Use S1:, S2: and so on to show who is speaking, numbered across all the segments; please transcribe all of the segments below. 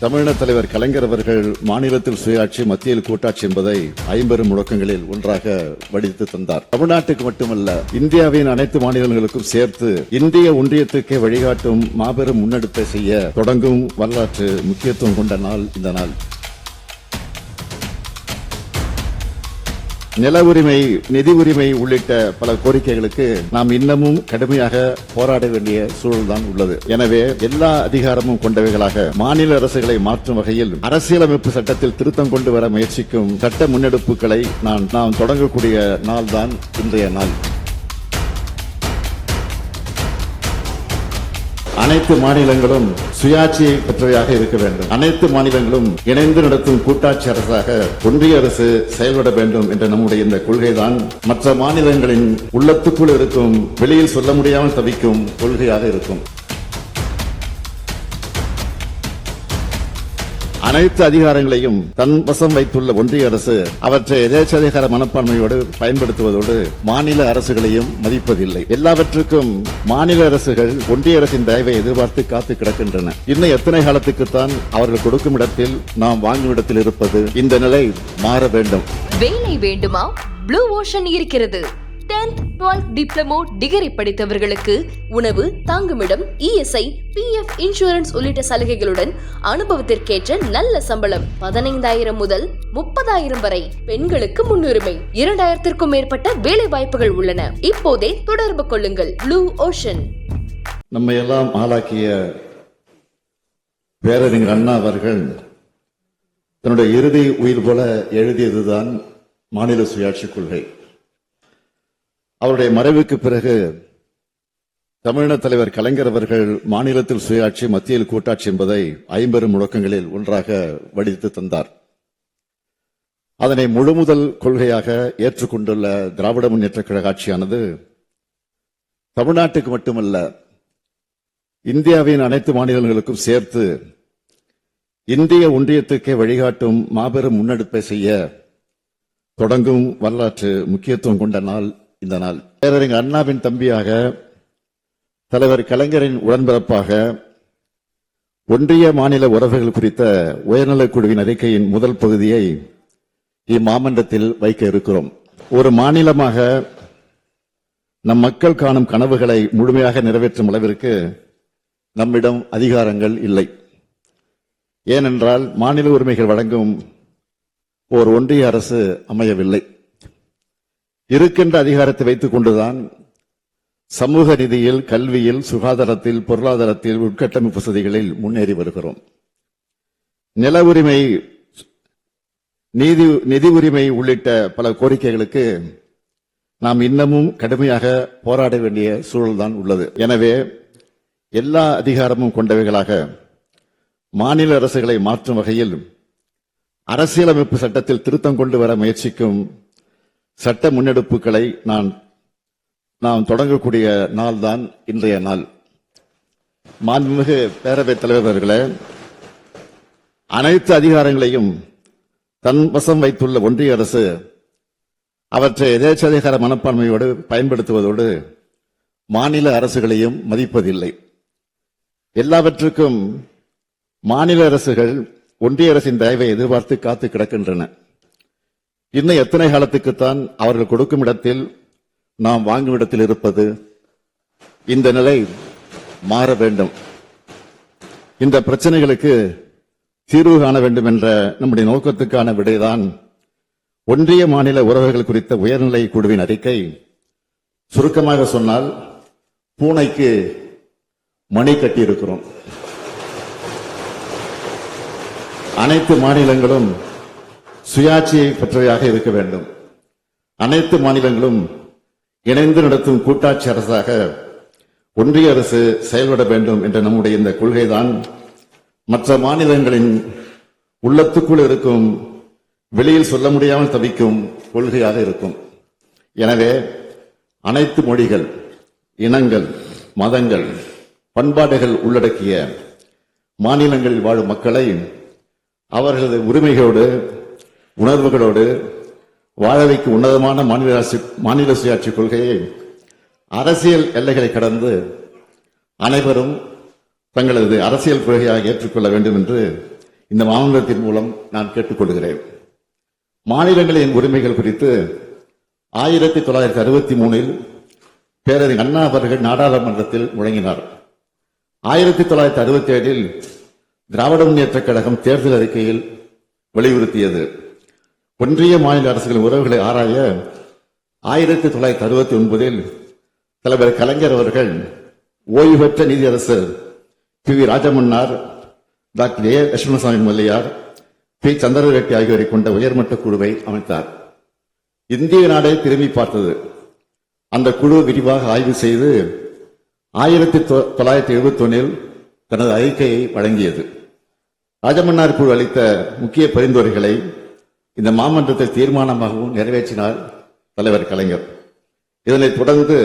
S1: தமிழின தலைவர் கலைஞர் அவர்கள் மாநிலத்தில் சுயாட்சி மத்தியில் கூட்டாட்சி என்பதை ஐம்பெரும் முழக்கங்களில் ஒன்றாக வடித்து தந்தார். தமிழ்நாட்டுக்கு மட்டுமல்ல, இந்தியாவின் அனைத்து மாநிலங்களுக்கும் சேர்த்து இந்திய ஒன்றியத்துக்கே வழிகாட்டும் மாபெரும் முன்னெடுப்பை செய்ய தொடங்கும் வரலாற்று முக்கியத்துவம் கொண்ட நாள் இந்த நாள். நில உரிமை, நிதி உரிமை உள்ளிட்ட பல கோரிக்கைகளுக்கு நாம் இன்னமும் கடுமையாக போராட வேண்டிய சூழல்தான் உள்ளது. எனவே எல்லா அதிகாரமும் கொண்டவைகளாக மாநில அரசுகளை மாற்றும் வகையில் அரசியலமைப்பு சட்டத்தில் திருத்தம் கொண்டு வர முயற்சிக்கும் சட்ட முன்னெடுப்புகளை நாம் தொடங்கக்கூடிய நாள்தான் இன்றைய நாள். அனைத்து மாநிலங்களும் சுயாட்சியை பெற்றவையாக இருக்க வேண்டும். அனைத்து மாநிலங்களும் இணைந்து நடத்தும் கூட்டாட்சி அரசாக ஒன்றிய அரசு செயல்பட வேண்டும் என்ற நம்முடைய இந்த கொள்கைதான் மற்ற மாநிலங்களின் உள்ளத்துக்குள் இருக்கும், வெளியில் சொல்ல முடியாமல் தவிக்கும் கொள்கையாக இருக்கும். அனைத்து அதிகாரங்களையும் தன் வசம் வைத்துள்ள ஒன்றிய அரசு அவற்றை எதேச்சதிகார மனப்பான்மையோடு பயன்படுத்துவதோடு மாநில அரசுகளையும் மதிப்பதில்லை. எல்லாவற்றுக்கும் மாநில அரசுகள் ஒன்றிய அரசின் தயவை எதிர்பார்த்து காத்து கிடக்கின்றன. இன்னும் எத்தனை காலத்துக்குத்தான் அவர்கள் கொடுக்கும் இடத்தில் நாம் வாங்கும் இடத்தில் இருப்பது? இந்த நிலை மாற வேண்டும்.
S2: வேலை வேண்டுமா? ப்ளூ ஓஷன் இருக்கிறது. 10th 12th டிப்ளமோ டிகிரி படித்தவர்களுக்கு உணவு, தங்குமிடம், இஎஸ்ஐ, பிஎஃப் இன்சூரன்ஸ் உள்ளிட்ட சலுகைகளுடன் அனுபவத்திற்கேற்ற நல்ல சம்பளம் 15,000 முதல் 30,000 வரை. பெண்களுக்கு முன்னுரிமை. 2,000க்கும் மேற்பட்ட வேலை வாய்ப்புகள் உள்ளன. இப்போதே தொடர்பு கொள்ளுங்கள். Blue ocean.
S1: நம்மை எல்லாம் ஆளாக்கிய பேரறிஞர் அண்ணா அவர்கள் தன்னுடைய இறுதி உயிர் போல எழுதியதுதான் மாநில சுயாட்சி கொள்கை. அவருடைய மறைவுக்கு பிறகு தமிழின தலைவர் கலைஞர் அவர்கள் மாநிலத்தில் சுயாட்சி மத்தியில் கூட்டாட்சி என்பதை ஐம்பெரும் முழக்கங்களில் ஒன்றாக வடித்து தந்தார். அதனை முழுமுதல் கொள்கையாக ஏற்றுக்கொண்டுள்ள திராவிட முன்னேற்ற கழக ஆட்சியானது தமிழ்நாட்டுக்கு மட்டுமல்ல, இந்தியாவின் அனைத்து மாநிலங்களுக்கும் சேர்த்து இந்திய ஒன்றியத்துக்கே வழிகாட்டும் மாபெரும் முன்னெடுப்பை செய்ய தொடங்கும் வரலாற்று முக்கியத்துவம் கொண்ட நாள் இந்த நாள். பேரறிஞர் அண்ணாவின் தம்பியாக, தலைவர் கலைஞரின் உடன்பிறப்பாக ஒன்றிய மாநில உறவுகள் குறித்த உயர்நலக் குழுவின் அறிக்கையின் முதல் பகுதியை இம்மாமன்றத்தில் வைக்க இருக்கிறோம். ஒரு மாநிலமாக நம் மக்கள் காணும் கனவுகளை முழுமையாக நிறைவேற்றும் அளவிற்கு நம்மிடம் அதிகாரங்கள் இல்லை. ஏனென்றால் மாநில உரிமைகள் வழங்கும் ஒரு ஒன்றிய அரசு அமையவில்லை. இருக்கின்ற அதிகாரத்தை வைத்துக் கொண்டுதான் சமூக நிதியில், கல்வியில், சுகாதாரத்தில், பொருளாதாரத்தில், உட்கட்டமைப்பு வசதிகளில் முன்னேறி வருகிறோம். நில உரிமை, நிதி உரிமை உள்ளிட்ட பல கோரிக்கைகளுக்கு நாம் இன்னமும் கடுமையாக போராட வேண்டிய சூழல்தான் உள்ளது. எனவே எல்லா அதிகாரமும் கொண்டவைகளாக மாநில அரசுகளை மாற்றும் வகையில் அரசியலமைப்பு சட்டத்தில் திருத்தம் கொண்டு வர முயற்சிக்கும் சட்ட முன்னெடுப்புகளை நாம் தொடங்கக்கூடிய நாள்தான் இன்றைய நாள். மாண்புமிகு பேரவைத் தலைவர்களே, அனைத்து அதிகாரங்களையும் தன் வசம் வைத்துள்ள ஒன்றிய அரசு அவற்றை எதேச்சதிகார மனப்பான்மையோடு பயன்படுத்துவதோடு மாநில அரசுகளையும் மதிப்பதில்லை. எல்லாவற்றுக்கும் மாநில அரசுகள் ஒன்றிய அரசின் தயவை எதிர்பார்த்து காத்து கிடக்கின்றன. இன்னும் எத்தனை காலத்துக்குத்தான் அவர்கள் கொடுக்கும் இடத்தில் நாம் வாங்கும் இடத்தில் இருப்பது? இந்த நிலை மாற வேண்டும். இந்த பிரச்சனைகளுக்கு தீர்வு காண வேண்டும் என்ற நம்முடைய நோக்கத்துக்கான விடைதான் ஒன்றிய மாநில உறவுகள் குறித்த உயர்நிலை குழுவின் அறிக்கை. சுருக்கமாக சொன்னால், பூனைக்கு மணி கட்டியிருக்கிறோம். அனைத்து மாநிலங்களும் சுயாட்சியை பெற்றவையாக இருக்க வேண்டும். அனைத்து மாநிலங்களும் இணைந்து நடத்தும் கூட்டாட்சி அரசாக ஒன்றிய அரசு செயல்பட வேண்டும் என்ற நம்முடைய இந்த கொள்கைதான் மற்ற மாநிலங்களின் உள்ளத்துக்குள் இருக்கும், வெளியில் சொல்ல முடியாமல் தவிக்கும் கொள்கையாக இருக்கும். எனவே அனைத்து மொழிகள், இனங்கள், மதங்கள், பண்பாடுகள் உள்ளடக்கிய மாநிலங்களில் வாழும் மக்களை அவர்களது உரிமைகளோடு, உணர்வுகளோடு வாழ வைக்கும் உன்னதமான மாநில சுயாட்சி கொள்கையை அரசியல் எல்லைகளை கடந்து அனைவரும் தங்களது அரசியல் கொள்கையாக ஏற்றுக்கொள்ள வேண்டும் என்று இந்த மாமன்றத்தின் மூலம் நான் கேட்டுக்கொள்கிறேன். மாநிலங்களின் உரிமைகள் குறித்து 1963 பேரறிஞர் அண்ணா அவர்கள் நாடாளுமன்றத்தில் முழங்கினார். 1967 திராவிட முன்னேற்றக் கழகம் தேர்தல் அறிக்கையில் வலியுறுத்தியது. ஒன்றிய மாநில அரசுகளின் உறவுகளை ஆராய 1969 தலைவர் கலைஞர் அவர்கள் ஓய்வு பெற்ற நீதியரசர் P V. Rajamannar, doctor A. Lakshmanaswami Mudaliar, P. Chandra Reddy ஆகியோரை கொண்ட உயர்மட்ட குழுவை அமைத்தார். இந்திய நாடே திரும்பி பார்த்தது. அந்த குழு விரிவாக ஆய்வு செய்து 1971 தனது அறிக்கையை வழங்கியது. ராஜமன்னார் குழு அளித்த முக்கிய பரிந்துரைகளை இந்த மாமன்றத்தில் தீர்மானமாகவும் நிறைவேற்றினார் தலைவர் கலைஞர். இதனைத் தொடர்ந்து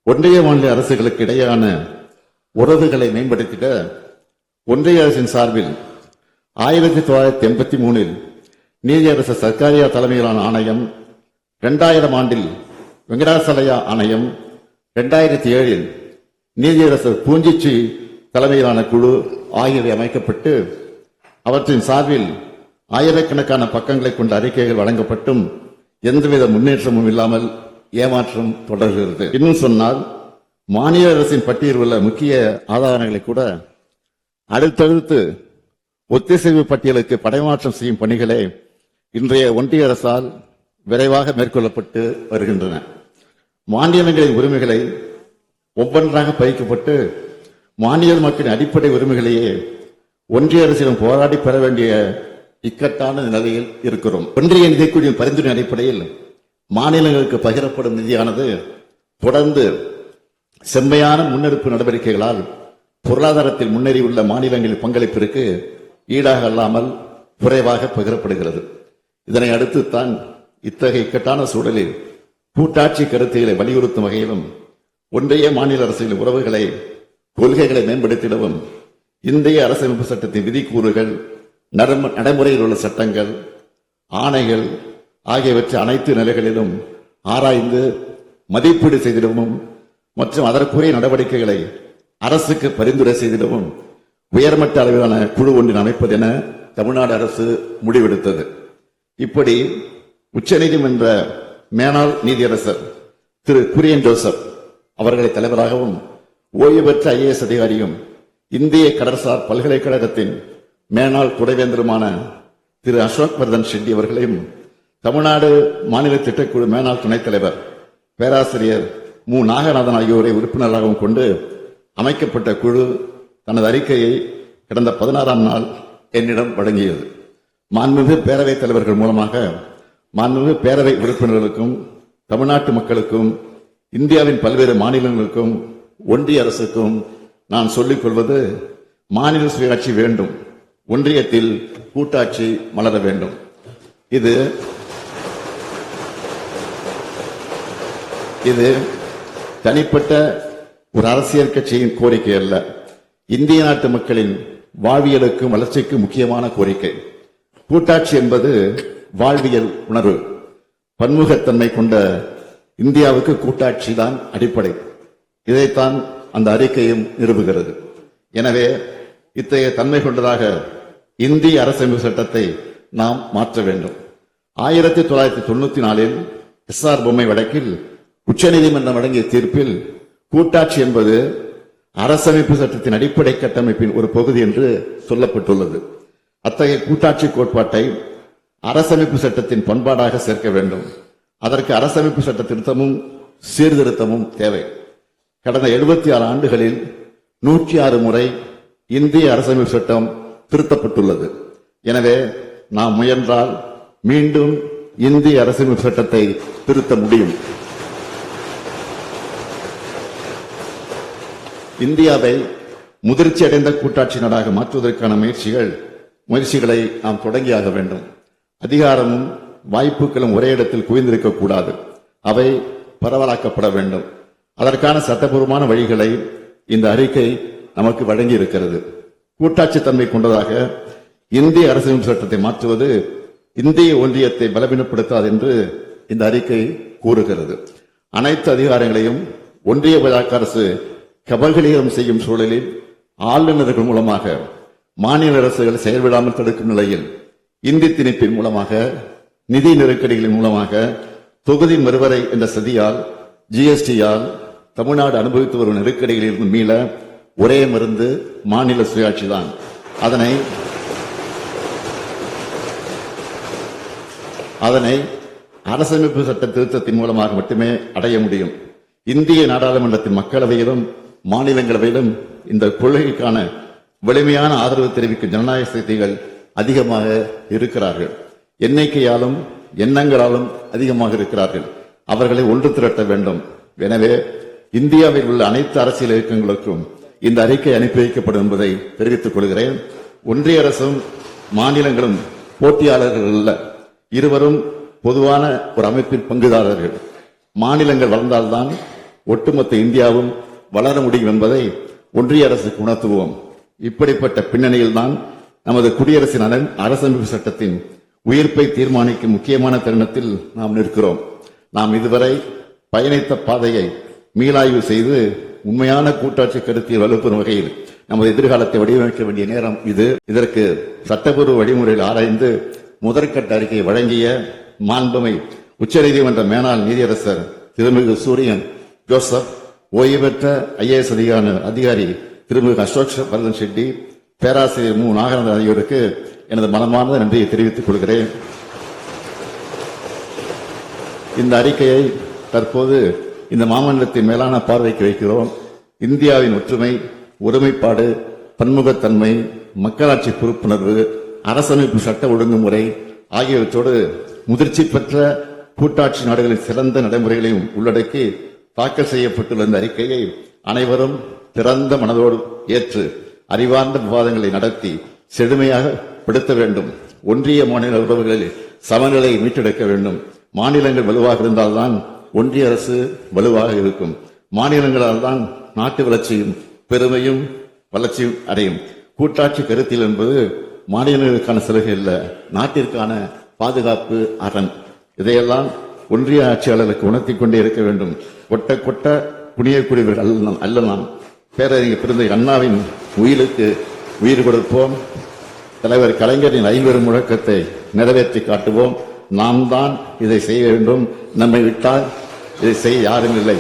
S1: ஒன்றிய மாநில அரசுகளுக்கு இடையேயான உறவுகளை மேம்படுத்திட ஒன்றிய அரசின் சார்பில் 1983 நீதியரசர் சர்க்காரியா தலைமையிலான ஆணையம், 2000 ஆண்டில் வெங்கடாசலயா ஆணையம், 2007 நீதியரசர் பூஞ்சிச்சி தலைமையிலான குழு ஆகியவை அமைக்கப்பட்டு அவற்றின் சார்பில் ஆயிரக்கணக்கான பக்கங்களை கொண்ட அறிக்கைகள் வழங்கப்பட்டும் எந்தவித முன்னேற்றமும் இல்லாமல் ஏமாற்றம் தொடர்கிறது. இன்னும் சொன்னால் மாநில அரசின் பட்டியலில் உள்ள முக்கிய ஆதாரங்களை கூட அடுத்தடுத்து ஒத்திசைவு பட்டியலுக்கு படைமாற்றம் செய்யும் பணிகளே இன்றைய ஒன்றிய அரசால் விரைவாக மேற்கொள்ளப்பட்டு வருகின்றன. மாநிலங்களின் உரிமைகளை ஒவ்வொன்றாக பறிக்கப்பட்டு மாநில மக்களின் அடிப்படை உரிமைகளையே ஒன்றிய அரசிடம் போராடி பெற வேண்டிய இக்கட்டான நிலையில் இருக்கிறோம். ஒன்றிய நிதிக்குழுவின் பரிந்துரை அடிப்படையில் மாநிலங்களுக்கு பகிரப்படும் நிதியானது தொடர்ந்து செம்மையான முன்னெடுப்பு நடவடிக்கைகளால் பொருளாதாரத்தில் முன்னேறியுள்ள மாநிலங்களின் பங்களிப்பிற்கு ஈடாக அல்லாமல் குறைவாக பகிரப்படுகிறது. இதனை அடுத்துத்தான் இத்தகைய இக்கட்டான சூழலில் கூட்டாட்சி கருத்துக்களை வலியுறுத்தும் வகையிலும் ஒன்றிய மாநில அரசுகளின் உறவுகளை கொள்கைகளை மேம்படுத்திடவும் இந்திய அரசமைப்பு சட்டத்தின் விதிக்கூறுகள், நடைமுறையில் உள்ள சட்டங்கள், ஆணைகள் ஆகியவற்றை அனைத்து நிலைகளிலும் ஆராய்ந்து மதிப்பீடு செய்திடவும் மற்றும் அதற்குரிய நடவடிக்கைகளை அரசுக்கு பரிந்துரை செய்திடவும் உயர்மட்ட அளவிலான குழு ஒன்றின் அமைப்பது என தமிழ்நாடு அரசு முடிவெடுத்தது. இப்படி உச்சநீதிமன்ற மேனாள் நீதியரசர் திரு குரியன் ஜோசப் அவர்களை தலைவராகவும் ஓய்வு பெற்ற IAS அதிகாரியும் இந்திய கடற்சார் பல்கலைக்கழகத்தின் மேனாள் துணைவேந்தருமான திரு அசோக் வர்தன் ஷெட்டி அவர்களையும் தமிழ்நாடு மாநில திட்டக்குழு மேனாள் துணைத் தலைவர் பேராசிரியர் மு. நாகநாதன் ஆகியோரை உறுப்பினராகவும் கொண்டு அமைக்கப்பட்ட குழு தனது அறிக்கையை கடந்த 16ஆம் நாள் என்னிடம் வழங்கியது. மாண்புமிகு பேரவைத் தலைவர்கள் மூலமாக மாண்புமிகு பேரவை உறுப்பினர்களுக்கும் தமிழ்நாட்டு மக்களுக்கும் இந்தியாவின் பல்வேறு மாநிலங்களுக்கும் ஒன்றிய அரசுக்கும் நான் சொல்லிக் கொள்வது, மாநில சுயாட்சி வேண்டும், ஒன்றியத்தில் கூட்டாட்சி மலர வேண்டும். இது தனிப்பட்ட ஒரு அரசியல் கட்சியின் கோரிக்கை அல்ல, இந்திய நாட்டு மக்களின் வாழ்வியலுக்கும் வளர்ச்சிக்கும் முக்கியமான கோரிக்கை. கூட்டாட்சி என்பது வாழ்வியல் உணர்வு. பன்முகத்தன்மை கொண்ட இந்தியாவுக்கு கூட்டாட்சி தான் அடிப்படை. இதைத்தான் அந்த அறிக்கையும் நிறுவுகிறது. எனவே இத்தகைய தன்மை கொண்டதாக இந்திய அரசமைப்பு சட்டத்தை நாம் மாற்ற வேண்டும். 1994 SR பொம்மை வழக்கில் உச்சநீதிமன்றம் வழங்கிய தீர்ப்பில் கூட்டாட்சி என்பது அரசமைப்பு சட்டத்தின் அடிப்படை கட்டமைப்பின் ஒரு பகுதி என்று சொல்லப்பட்டுள்ளது. அத்தகைய கூட்டாட்சி கோட்பாட்டை அரசமைப்பு சட்டத்தின் பண்பாடாக சேர்க்க வேண்டும். அதற்கு அரசமைப்பு சட்ட திருத்தமும் சீர்திருத்தமும் தேவை. கடந்த 76 ஆண்டுகளில் 106 முறை இந்திய அரசமைப்பு சட்டம் திருத்தப்பட்டுள்ளது. எனவே நாம் முயன்றால் மீண்டும் இந்திய அரசமைப்பு சட்டத்தை திருத்த முடியும். இந்தியாவை முதிர்ச்சி அடைந்த கூட்டாட்சி நாடாக மாற்றுவதற்கான முயற்சிகளை நாம் தொடங்கியாக வேண்டும். அதிகாரமும் வாய்ப்புகளும் ஒரே இடத்தில் குவிந்திருக்கக்கூடாது. அவை பரவலாக்கப்பட வேண்டும். அதற்கான சட்டபூர்வமான வழிகளை இந்த அறிக்கை நமக்கு வழங்கி இருக்கிறது. கூட்டாட்சி தன்மை கொண்டதாக இந்திய அரசியல் சட்டத்தை மாற்றுவது இந்திய ஒன்றியத்தை பலவீனப்படுத்தாது என்று இந்த அறிக்கை கூறுகிறது. அனைத்து அதிகாரங்களையும் ஒன்றிய பாஜக அரசு கபலீகரம் செய்யும் சூழலில் ஆளுநர்கள் மூலமாக மாநில அரசுகள் செயல்படாமல் தடுக்கும் நிலையில் இந்தி திணிப்பின் மூலமாக, நிதி நெருக்கடிகளின் மூலமாக, தொகுதி மறுவரை என்ற சதியால், ஜிஎஸ்டியால் தமிழ்நாடு அனுபவித்து வரும் நெருக்கடிகளில் இருந்து மீள ஒரே மருந்து மாநில சுயாட்சி தான். அதனை அரசமைப்பு சட்ட திருத்தத்தின் மூலமாக மட்டுமே அடைய முடியும். இந்திய நாடாளுமன்றத்தின் மக்களவையிலும் மாநிலங்களவையிலும் இந்த கொள்கைக்கான வலிமையான ஆதரவு தெரிவிக்கும் ஜனநாயக சக்திகள் அதிகமாக இருக்கிறார்கள். எண்ணிக்கையாலும் எண்ணங்களாலும் அதிகமாக இருக்கிறார்கள். அவர்களை ஒன்று திரட்ட வேண்டும். எனவே இந்தியாவில் உள்ள அனைத்து அரசியல் இயக்கங்களுக்கும் இந்த அறிக்கை அனுப்பி வைக்கப்படும் என்பதை தெரிவித்துக் கொள்கிறேன். ஒன்றிய அரசும் மாநிலங்களும் போட்டியாளர்கள் அல்ல, இருவரும் பொதுவான ஒரு அமைப்பின் பங்குதாரர்கள். மாநிலங்கள் வளர்ந்தால்தான் ஒட்டுமொத்த இந்தியாவும் வளர முடியும் என்பதை ஒன்றிய அரசுக்கு உணர்த்துவோம். இப்படிப்பட்ட பின்னணியில்தான் நமது குடியரசின் அரசமைப்பு சட்டத்தின் உயிர்ப்பை தீர்மானிக்கும் முக்கியமான தருணத்தில் நாம் நிற்கிறோம். நாம் இதுவரை பயணித்த பாதையை மீளாய்வு செய்து உண்மையான கூட்டாட்சி கருத்தில் வலுப்பெறும் வகையில் நமது எதிர்காலத்தை வடிவமைக்க வேண்டிய நேரம் இது. இதற்கு சட்டப்பூர்வ வழிமுறையில் ஆராய்ந்து முதற்கட்ட அறிக்கையை வழங்கிய மாண்புமை உச்சநீதிமன்ற மேலாள் நீதியரசர் திருமிகு சூரியன் ஜோசப், ஓய்வு பெற்ற IAS அதிகாரி திருமிகு அசோக் வர்தன் ஷெட்டி, பேராசிரியர் மு. நாகநந்தன் ஆகியோருக்கு எனது மனமார்ந்த நன்றியை தெரிவித்துக் கொள்கிறேன். இந்த அறிக்கையை தற்போது இந்த மாமன்றத்தின் மேலான பார்வைக்கு வைக்கிறோம். இந்தியாவின் ஒற்றுமை, ஒருமைப்பாடு, பன்முகத்தன்மை, மக்களாட்சி பொறுப்புணர்வு, அரசமைப்பு சட்ட ஒழுங்குமுறை ஆகியவற்றோடு முதிர்ச்சி பெற்ற கூட்டாட்சி நாடுகளின் சிறந்த நடைமுறைகளையும் உள்ளடக்கி தாக்கல் செய்யப்பட்டுள்ள இந்த அறிக்கையை அனைவரும் திறந்த மனதோடு ஏற்று அறிவார்ந்த விவாதங்களை நடத்தி செழுமையாக படுத்த வேண்டும். ஒன்றிய மாநில உறவுகளில் சமநிலை மீட்டெடுக்க வேண்டும். மாநிலங்கள் வலுவாக இருந்தால்தான் ஒன்றிய அரசு வலுவாக இருக்கும். மாநிலங்களால் தான் நாட்டு வளர்ச்சியும் பெருமையும் வளர்ச்சியும் அடையும். கூட்டாட்சி கருத்தில் என்பது மாநிலங்களுக்கான சலுகை அல்ல, நாட்டிற்கான பாதுகாப்பு அரண். இதையெல்லாம் ஒன்றிய ஆட்சியாளர்களுக்கு உணர்த்திக் கொண்டே இருக்க வேண்டும். கொட்ட கொட்ட குனியக்கூடியவர்கள் அல்ல நாம். பேரறிஞர் பிறந்த அண்ணாவின் உயிருக்கு உயிர் கொடுப்போம். தலைவர் கலைஞரின் 50 முழக்கத்தை நிறைவேற்றி காட்டுவோம். நாம் தான் இதை செய்ய வேண்டும். நம்மை விட்டால் இதை செய்ய யாரும் இல்லை.